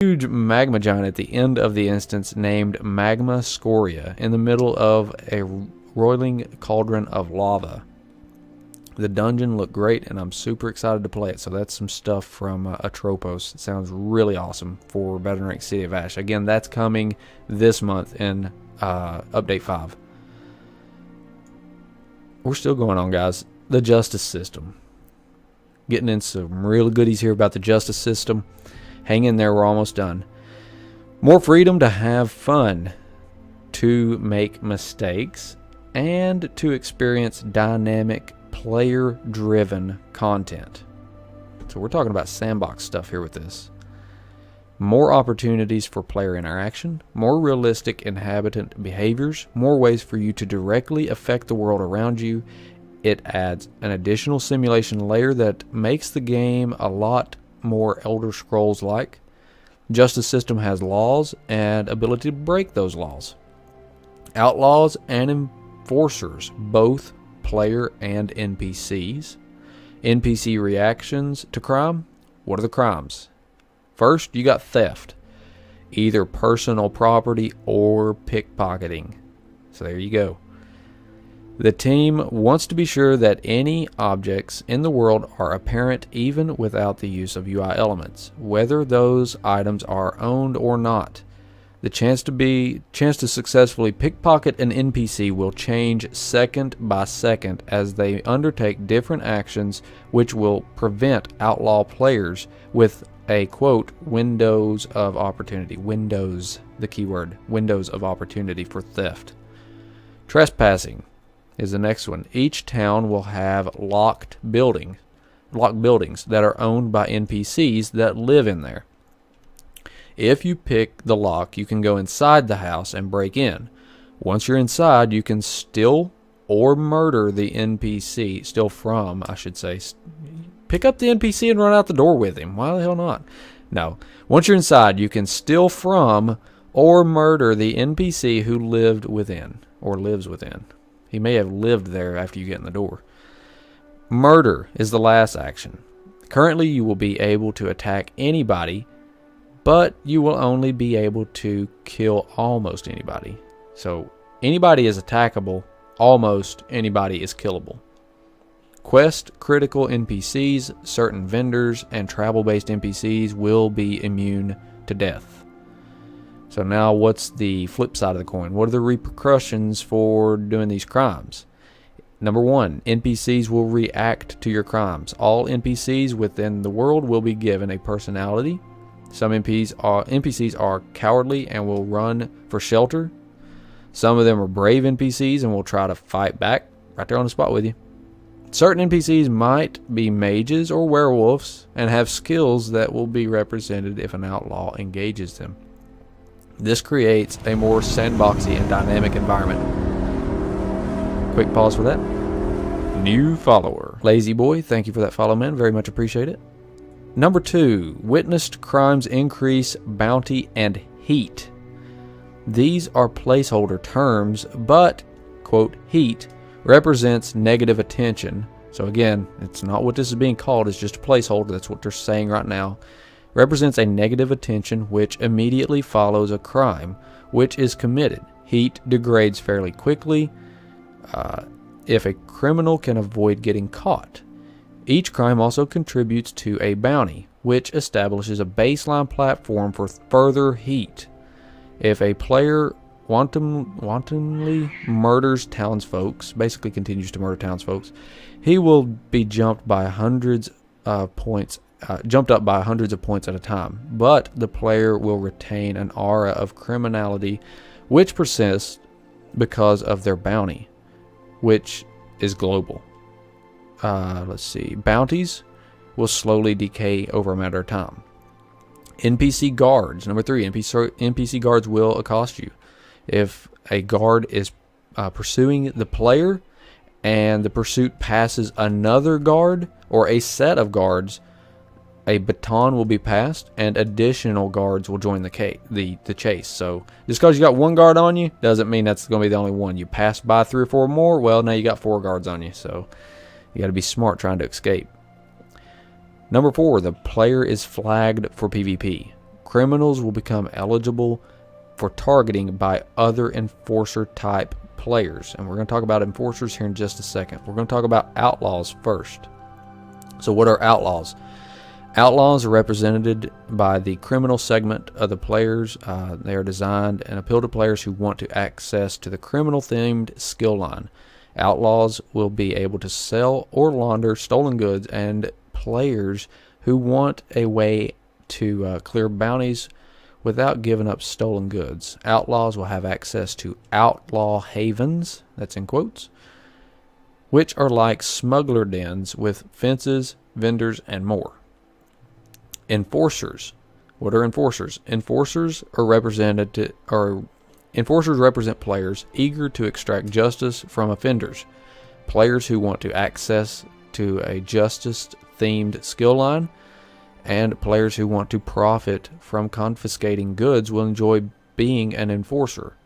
Huge magma giant at the end of the instance named Magma Scoria in the middle of a roiling cauldron of lava. The dungeon looked great, and I'm super excited to play it. So that's some stuff from Atropos. It sounds really awesome for Veteran Rank City of Ash. Again, that's coming this month in Update 5. We're still going on, guys. The justice system. Getting in some real goodies here about the justice system. Hang in there, we're almost done. More freedom to have fun, to make mistakes, and to experience dynamic, player-driven content. So we're talking about sandbox stuff here with this. More opportunities for player interaction, more realistic inhabitant behaviors, more ways for you to directly affect the world around you. It adds an additional simulation layer that makes the game a lot more Elder Scrolls-like. Justice system has laws and ability to break those laws. Outlaws and enforcers, both player and NPCs. NPC reactions to crime. What are the crimes? First, you got theft. Either personal property or pickpocketing. So there you go. The team wants to be sure that any objects in the world are apparent even without the use of UI elements, whether those items are owned or not. The chance to successfully pickpocket an NPC will change second by second as they undertake different actions, which will prevent outlaw players with a, quote, windows of opportunity. Windows, the keyword, windows of opportunity for theft. Trespassing is the next one. Each town will have locked buildings that are owned by NPCs that live in there. If you pick the lock, you can go inside the house and break in. Once you're inside, you can steal or murder the NPC. Pick up the NPC and run out the door with him. Why the hell not? No. Once you're inside, you can steal from or murder the NPC who lived within or lives within. He may have lived there after you get in the door. Murder is the last action. Currently, you will be able to attack anybody, but you will only be able to kill almost anybody. So anybody is attackable, almost anybody is killable. Quest critical NPCs, certain vendors, and travel-based NPCs will be immune to death. So now what's the flip side of the coin? What are the repercussions for doing these crimes? Number one, NPCs will react to your crimes. All NPCs within the world will be given a personality. Some NPCs are cowardly and will run for shelter. Some of them are brave NPCs and will try to fight back right there on the spot with you. Certain NPCs might be mages or werewolves and have skills that will be represented if an outlaw engages them. This creates a more sandboxy and dynamic environment. Quick pause for that. New follower. Lazy Boy, thank you for that follow, man. Very much appreciate it. Number 2, witnessed crimes increase bounty and heat. These are placeholder terms, but, quote, heat represents negative attention. So again, it's not what this is being called, it's just a placeholder. That's what they're saying right now. Represents a negative attention which immediately follows a crime which is committed. Heat degrades fairly quickly if a criminal can avoid getting caught. Each crime also contributes to a bounty, which establishes a baseline platform for further heat. If a player wantonly murders townsfolk, basically continues to murder townsfolk, he will be jumped up by hundreds of points at a time. But the player will retain an aura of criminality, which persists because of their bounty, which is global. Bounties will slowly decay over a matter of time. NPC guards. Number 3, NPC guards will accost you. If a guard is pursuing the player and the pursuit passes another guard or a set of guards, a baton will be passed and additional guards will join the chase. So just because you got one guard on you doesn't mean that's going to be the only one. You pass by 3 or 4 more, well, now you got 4 guards on you. So you got to be smart trying to escape. Number 4, the player is flagged for PvP. Criminals will become eligible for targeting by other enforcer-type players. And we're going to talk about enforcers here in just a second. We're going to talk about outlaws first. So what are outlaws? Outlaws are represented by the criminal segment of the players. They are designed and appeal to players who want to access to the criminal-themed skill line. Outlaws will be able to sell or launder stolen goods, and players who want a way to clear bounties without giving up stolen goods. Outlaws will have access to outlaw havens, that's in quotes, which are like smuggler dens with fences, vendors, and more. Enforcers. What are enforcers? Enforcers represent players eager to extract justice from offenders. Players who want to access to a justice-themed skill line, and players who want to profit from confiscating goods will enjoy being an enforcer.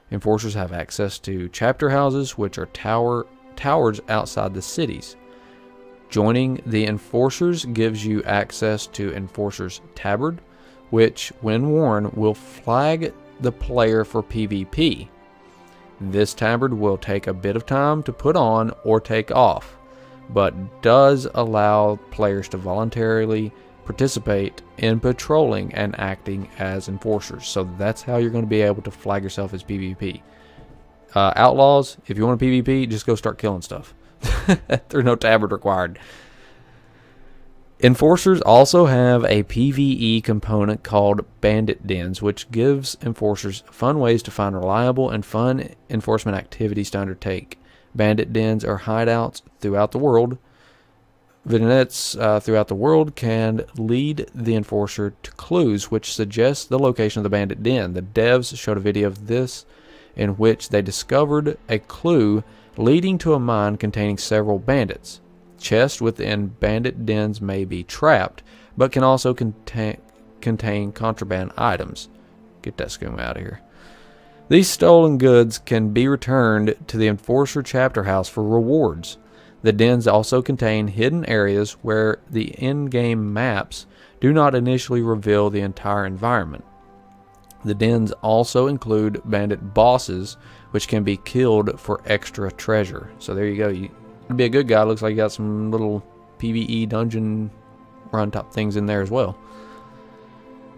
Enforcers have access to chapter houses, which are towers outside the cities. Joining the enforcers gives you access to Enforcer's Tabard, which, when worn, will flag the player for PvP. This tabard will take a bit of time to put on or take off, but does allow players to voluntarily participate in patrolling and acting as enforcers. So that's how you're going to be able to flag yourself as PvP. Outlaws, if you want to PvP, just go start killing stuff. There's no tabard required. Enforcers also have a PvE component called Bandit Dens, which gives enforcers fun ways to find reliable and fun enforcement activities to undertake. Bandit Dens are hideouts throughout the world. Vignettes throughout the world can lead the enforcer to clues which suggest the location of the bandit den. The devs showed a video of this in which they discovered a clue leading to a mine containing several bandits. Chests within bandit dens may be trapped, but can also contain contraband items. Get that scum out of here. These stolen goods can be returned to the Enforcer Chapter House for rewards. The dens also contain hidden areas where the in-game maps do not initially reveal the entire environment. The dens also include bandit bosses, which can be killed for extra treasure. So there you go. You be a good guy. Looks like you got some little PvE dungeon run type things in there as well.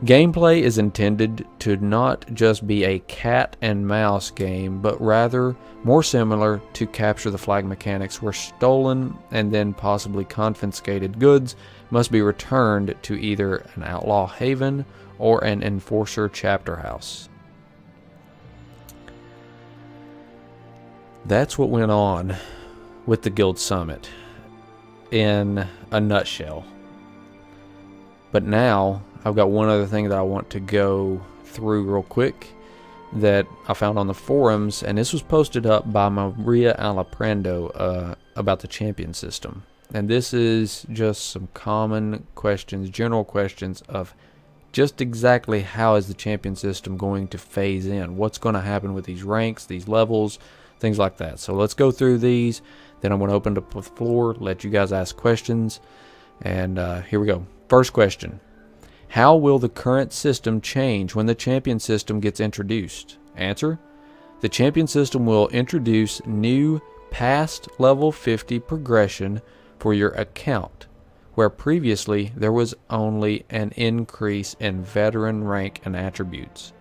Gameplay is intended to not just be a cat and mouse game, but rather more similar to capture the flag mechanics, where stolen and then possibly confiscated goods must be returned to either an outlaw haven or an enforcer chapter house. That's what went on with the Guild Summit in a nutshell. But now I've got one other thing that I want to go through real quick that I found on the forums, and this was posted up by Maria Alaprando about the champion system. And this is just some common questions, general questions of just exactly how is the champion system going to phase in? What's going to happen with these ranks, these levels, things like that. So let's go through these. Then I'm going to open up the floor, let you guys ask questions. And here we go. First question. How will the current system change when the champion system gets introduced? Answer. The champion system will introduce new past level 50 progression for your account, where previously there was only an increase in veteran rank and attributes.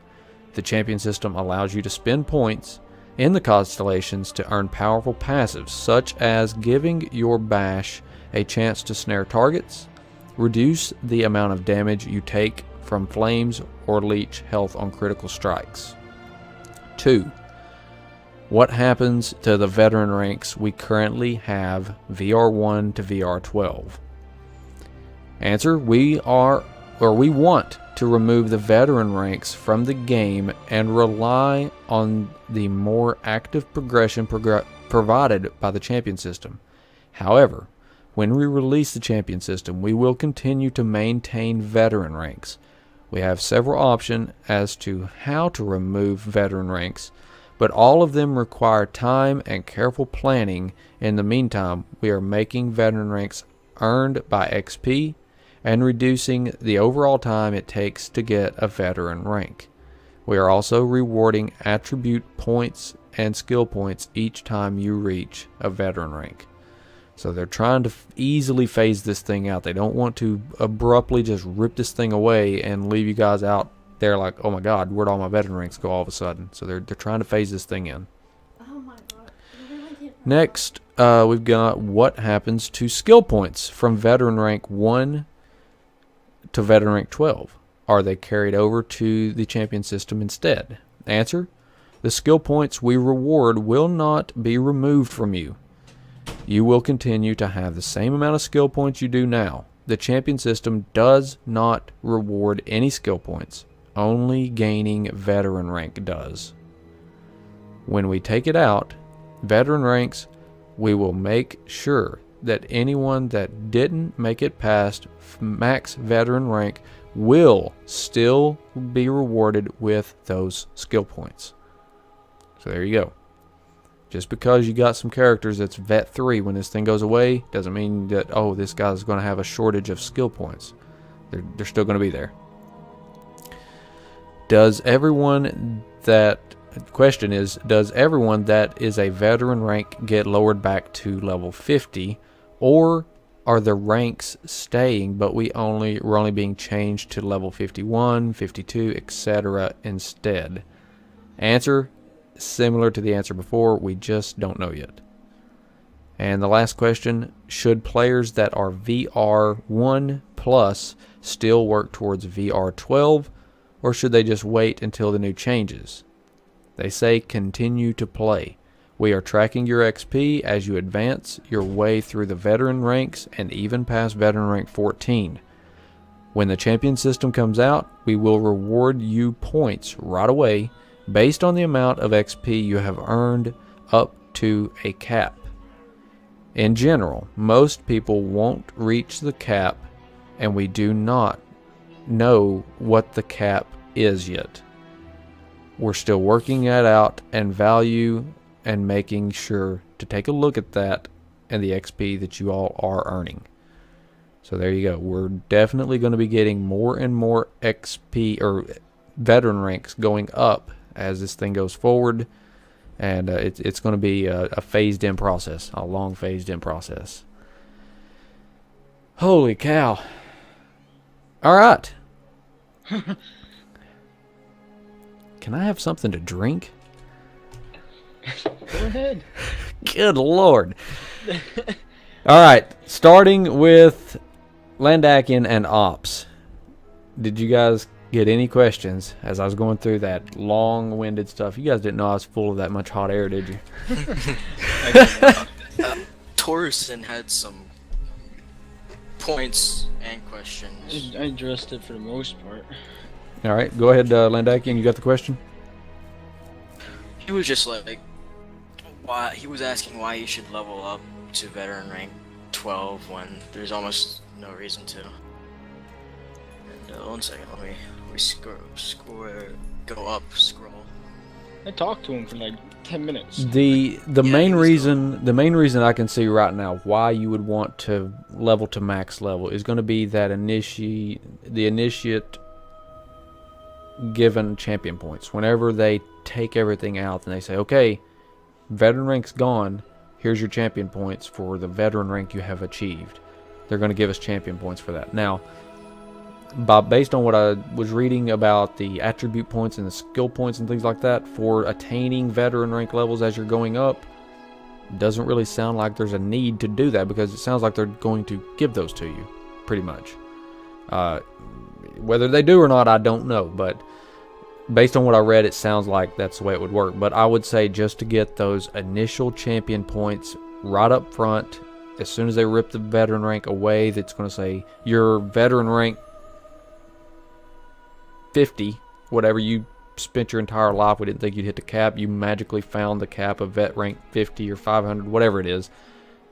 The champion system allows you to spend points in the constellations to earn powerful passives, such as giving your bash a chance to snare targets, reduce the amount of damage you take from flames, or leech health on critical strikes. 2. What happens to the veteran ranks we currently have VR1 to VR12? Answer. We want to remove the veteran ranks from the game and rely on the more active progression provided by the champion system. However, when we release the champion system, we will continue to maintain veteran ranks. We have several options as to how to remove veteran ranks, but all of them require time and careful planning. In the meantime, we are making veteran ranks earned by XP and reducing the overall time it takes to get a veteran rank. We are also rewarding attribute points and skill points each time you reach a veteran rank. So they're trying to easily phase this thing out. They don't want to abruptly just rip this thing away and leave you guys out there like, oh my god, where'd all my veteran ranks go all of a sudden? So they're trying to phase this thing in. Oh my god. Next, we've got what happens to skill points from veteran rank 1 to veteran rank 12. Are they carried over to the champion system instead? Answer: the skill points we reward will not be removed from you. You will continue to have the same amount of skill points you do now. The champion system does not reward any skill points. Only gaining veteran rank does. When we take it out, veteran ranks, we will make sure that anyone that didn't make it past max veteran rank will still be rewarded with those skill points. So there you go. Just because you got some characters that's vet 3 when this thing goes away doesn't mean that, oh, this guy's going to have a shortage of skill points. They're still going to be there. Does everyone that is a veteran rank get lowered back to level 50, or are the ranks staying but we're only being changed to level 51, 52, etc. instead? Answer: similar to the answer before, we just don't know yet. And the last question: should players that are VR 1 plus still work towards VR 12, or should they just wait until the new changes? They say continue to play. We are tracking your XP as you advance your way through the veteran ranks and even past veteran rank 14. When the champion system comes out, we will reward you points right away based on the amount of XP you have earned up to a cap. In general, most people won't reach the cap, and we do not know what the cap is yet. We're still working that out and value and making sure to take a look at that and the XP that you all are earning. So there you go. We're definitely going to be getting more and more XP or veteran ranks going up as this thing goes forward, and it's going to be a phased in process, a long phased in process. Holy cow. All right. Can I have something to drink? Go ahead. Good Lord. All right, starting with Landakian and Ops. Did you guys get any questions as I was going through that long-winded stuff? You guys didn't know I was full of that much hot air, did you? Torsen had some points and questions. I addressed it for the most part. All right, go ahead, Landakian. You got the question? He was just like, why he was asking why you should level up to veteran rank 12 when there's almost no reason to. And 1 second, let me scroll. I talked to him for like 10 minutes. The main reason I can see right now why you would want to level to max level is going to be that the initiate given champion points. Whenever they take everything out and they say, okay, veteran rank's gone, here's your champion points for the veteran rank you have achieved. They're going to give us champion points for that. Now, based on what I was reading about the attribute points and the skill points and things like that for attaining veteran rank levels as you're going up, doesn't really sound like there's a need to do that, because it sounds like they're going to give those to you, pretty much. Whether they do or not, I don't know, but based on what I read, it sounds like that's the way it would work. But I would say just to get those initial champion points right up front, as soon as they rip the veteran rank away, that's going to say your veteran rank 50, whatever you spent your entire life, we didn't think you'd hit the cap, you magically found the cap of vet rank 50 or 500, whatever it is,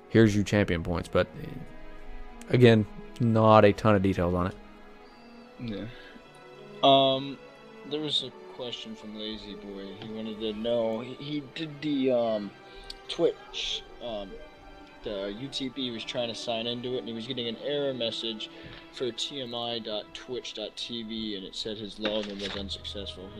here's your champion points. But again, not a ton of details on it. Yeah. There was a question from Lazy Boy. He wanted to know, he did the Twitch, the UTB was trying to sign into it, and he was getting an error message for TMI.twitch.tv, and it said his login was unsuccessful.